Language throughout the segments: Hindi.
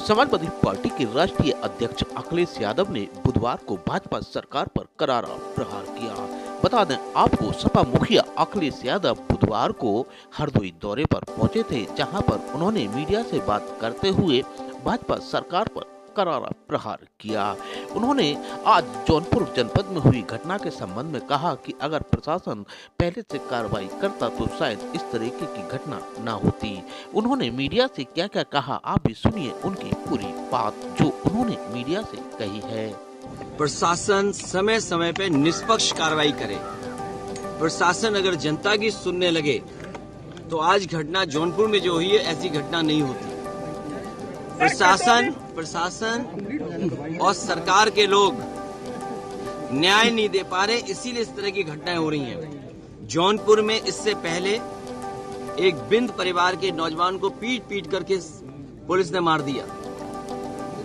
समाजवादी पार्टी के राष्ट्रीय अध्यक्ष अखिलेश यादव ने बुधवार को भाजपा सरकार पर करारा प्रहार किया। बता दें आपको, सपा मुखिया अखिलेश यादव बुधवार को हरदोई दौरे पर पहुंचे थे, जहां पर उन्होंने मीडिया से बात करते हुए भाजपा सरकार पर करारा प्रहार किया। उन्होंने आज जौनपुर जनपद में हुई घटना के संबंध में कहा कि अगर प्रशासन पहले से कार्रवाई करता तो शायद इस तरीके की घटना न होती। उन्होंने मीडिया से क्या क्या कहा, आप भी सुनिए उनकी पूरी बात जो उन्होंने मीडिया से कही है। प्रशासन समय समय पे निष्पक्ष कार्रवाई करे। प्रशासन अगर जनता की सुनने लगे तो आज घटना जौनपुर में जो हुई है ऐसी घटना नहीं होती। प्रशासन और सरकार के लोग न्याय नहीं दे पा रहे, इसीलिए इस तरह की घटनाएं हो रही हैं। जौनपुर में इससे पहले एक बिंद परिवार के नौजवान को पीट पीट करके पुलिस ने मार दिया।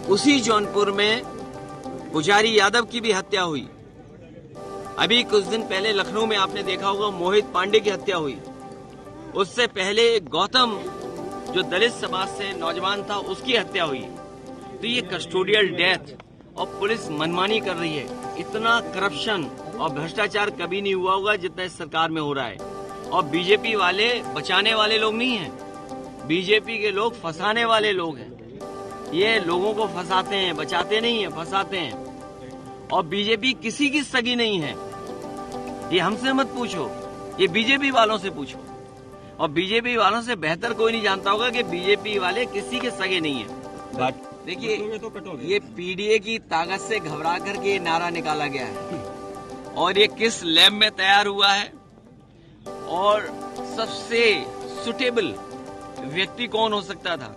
उसी जौनपुर में पुजारी यादव की भी हत्या हुई। अभी कुछ दिन पहले लखनऊ में आपने देखा होगा मोहित पांडे की हत्या हुई। उससे पहले गौतम जो दलित समाज से नौजवान था उसकी हत्या हुई। तो ये कस्टोडियल डेथ और पुलिस मनमानी कर रही है। इतना करप्शन और भ्रष्टाचार कभी नहीं हुआ होगा जितना इस सरकार में हो रहा है। और बीजेपी वाले बचाने वाले लोग नहीं हैं, बीजेपी के लोग फंसाने वाले लोग हैं। ये लोगों को फंसाते हैं, बचाते नहीं है, फंसाते हैं। और बीजेपी किसी की सगी नहीं है, ये हमसे मत पूछो, ये बीजेपी वालों से पूछो। और बीजेपी वालों से बेहतर कोई नहीं जानता होगा कि बीजेपी वाले किसी के सगे नहीं है। देखिए, ये पीडीए की ताकत से घबरा करके नारा निकाला गया है और ये किस लैब में तैयार हुआ है और सबसे सुटेबल व्यक्ति कौन हो सकता था,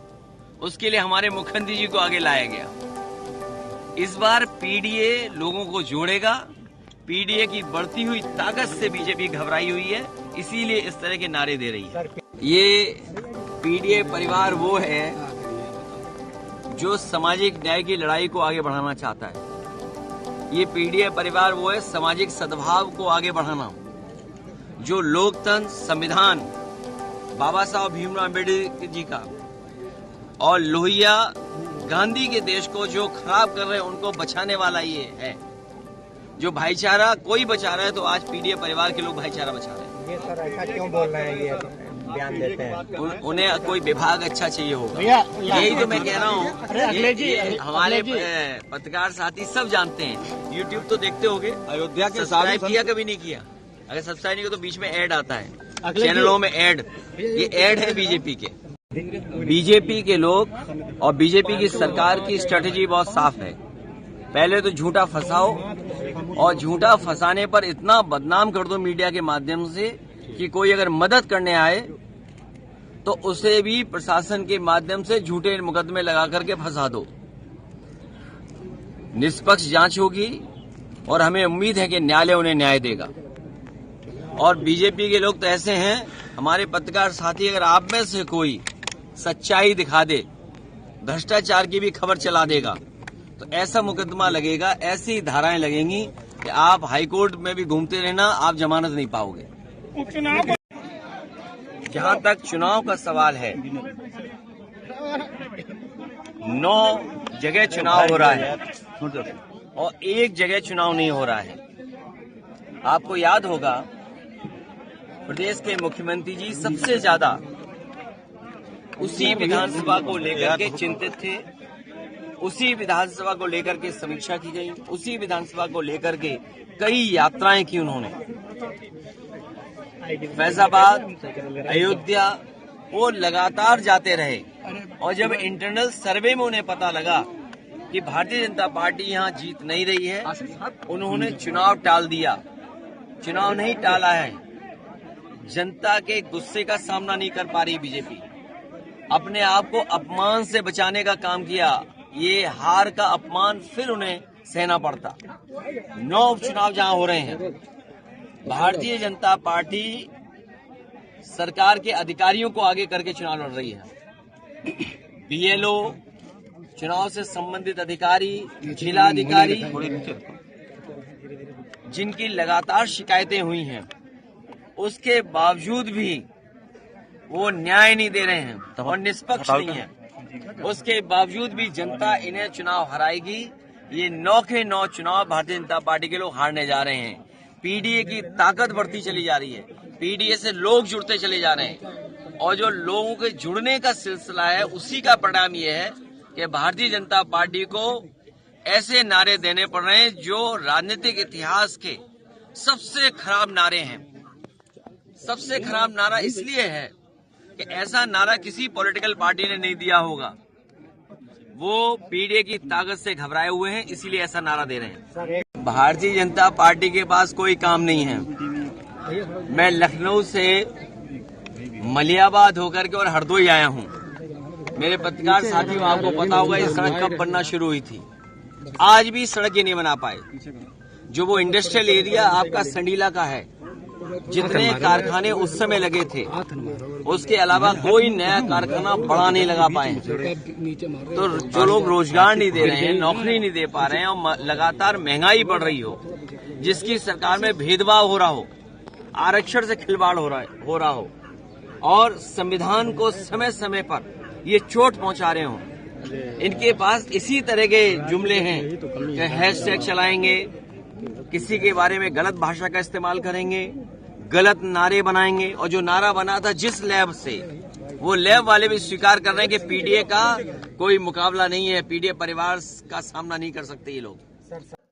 उसके लिए हमारे मुख्यमंत्री जी को आगे लाया गया। इस बार पीडीए लोगों को जोड़ेगा। पीडीए की बढ़ती हुई ताकत से बीजेपी घबराई हुई है, इसीलिए इस तरह के नारे दे रही है। ये पीडीए परिवार वो है जो सामाजिक न्याय की लड़ाई को आगे बढ़ाना चाहता है। ये पीडीए परिवार वो है सामाजिक सद्भाव को आगे बढ़ाना, जो लोकतंत्र, संविधान, बाबा साहब भीमराव अम्बेडकर जी का और लोहिया गांधी के देश को जो खराब कर रहे हैं उनको बचाने वाला ये है। जो भाईचारा कोई बचा रहा है तो आज पीडीए परिवार के लोग भाईचारा बचा रहे हैं। ये सर ऐसा क्यों बोल रहे हैं, ये बयान देते हैं? उन्हें कोई विभाग अच्छा चाहिए होगा, यही तो मैं कह रहा हूँ। हमारे पत्रकार साथी सब जानते हैं, यूट्यूब तो देखते होंगे। अयोध्या के सब्सक्राइब किया कभी नहीं किया? अगर सब्सक्राइब नहीं किया तो बीच में ऐड आता है चैनलों में, ऐड, ये ऐड है बीजेपी के। बीजेपी के लोग और बीजेपी की सरकार की स्ट्रेटेजी बहुत साफ है। पहले तो झूठा फंसाओ और झूठा फंसाने पर इतना बदनाम कर दो मीडिया के माध्यम से कि कोई अगर मदद करने आए तो उसे भी प्रशासन के माध्यम से झूठे मुकदमे लगा करके फंसा दो। निष्पक्ष जांच होगी और हमें उम्मीद है कि न्यायालय उन्हें न्याय देगा। और बीजेपी के लोग तो ऐसे हैं, हमारे पत्रकार साथी, अगर आप में से कोई सच्चाई दिखा दे, भ्रष्टाचार की भी खबर चला देगा तो ऐसा मुकदमा लगेगा, ऐसी धाराएं लगेंगी कि आप हाईकोर्ट में भी घूमते रहना, आप जमानत नहीं पाओगे। जहां तक चुनाव का सवाल है, 9 जगह चुनाव हो रहा है और एक जगह चुनाव नहीं हो रहा है। आपको याद होगा प्रदेश के मुख्यमंत्री जी सबसे ज्यादा उसी विधानसभा को लेकर के चिंतित थे, उसी विधानसभा को लेकर के समीक्षा की गई, उसी विधानसभा को लेकर के कई यात्राएं की उन्होंने। फैजाबाद, अयोध्या, वो लगातार जाते रहे। और जब इंटरनल सर्वे में उन्हें पता लगा कि भारतीय जनता पार्टी यहां जीत नहीं रही है, उन्होंने चुनाव टाल दिया। चुनाव नहीं टाला है, जनता के गुस्से का सामना नहीं कर पा रही बीजेपी, अपने आप को अपमान से बचाने का काम किया। ये हार का अपमान फिर उन्हें सहना पड़ता। 9 उपचुनाव जहां हो रहे हैं, भारतीय जनता पार्टी सरकार के अधिकारियों को आगे करके चुनाव लड़ रही है। बीएलओ, चुनाव से संबंधित अधिकारी, जिला अधिकारी, जिनकी लगातार शिकायतें हुई हैं, उसके बावजूद भी वो न्याय नहीं दे रहे हैं और निष्पक्ष नहीं है। उसके बावजूद भी जनता इन्हें चुनाव हराएगी। ये 9 के 9 चुनाव भारतीय जनता पार्टी के लोग हारने जा रहे हैं। पीडीए की ताकत बढ़ती चली जा रही है, पीडीए से लोग जुड़ते चले जा रहे हैं और जो लोगों के जुड़ने का सिलसिला है उसी का परिणाम ये है कि भारतीय जनता पार्टी को ऐसे नारे देने पड़ रहे हैं जो राजनीतिक इतिहास के सबसे खराब नारे हैं। सबसे खराब नारा इसलिए है कि ऐसा नारा किसी पॉलिटिकल पार्टी ने नहीं दिया होगा। वो पीडीए की ताकत से घबराए हुए हैं, इसीलिए ऐसा नारा दे रहे हैं। भारतीय जनता पार्टी के पास कोई काम नहीं है। मैं लखनऊ से मलियाबाद होकर के और हरदोई आया हूं। मेरे पत्रकार साथियों, आपको पता होगा ये सड़क कब बनना शुरू हुई थी। आज भी सड़क ये नहीं बना पाए। जो वो इंडस्ट्रियल एरिया आपका संडीला का है, जितने कारखाने उस समय लगे थे उसके अलावा कोई नया कारखाना बड़ा नहीं लगा पाए। तो जो लोग रोजगार नहीं दे रहे हैं, नौकरी नहीं दे पा रहे हैं और लगातार महंगाई बढ़ रही हो, जिसकी सरकार में भेदभाव हो रहा हो, आरक्षण से खिलवाड़ हो रहा हो और संविधान को समय समय पर ये चोट पहुंचा रहे हो, इनके पास इसी तरह के जुमले हैं कि हैशटैग चलाएंगे, किसी के बारे में गलत भाषा का इस्तेमाल करेंगे, गलत नारे बनाएंगे। और जो नारा बना था जिस लैब से, वो लैब वाले भी स्वीकार कर रहे हैं कि पीडीए का कोई मुकाबला नहीं है, पीडीए परिवार का सामना नहीं कर सकते ये लोग।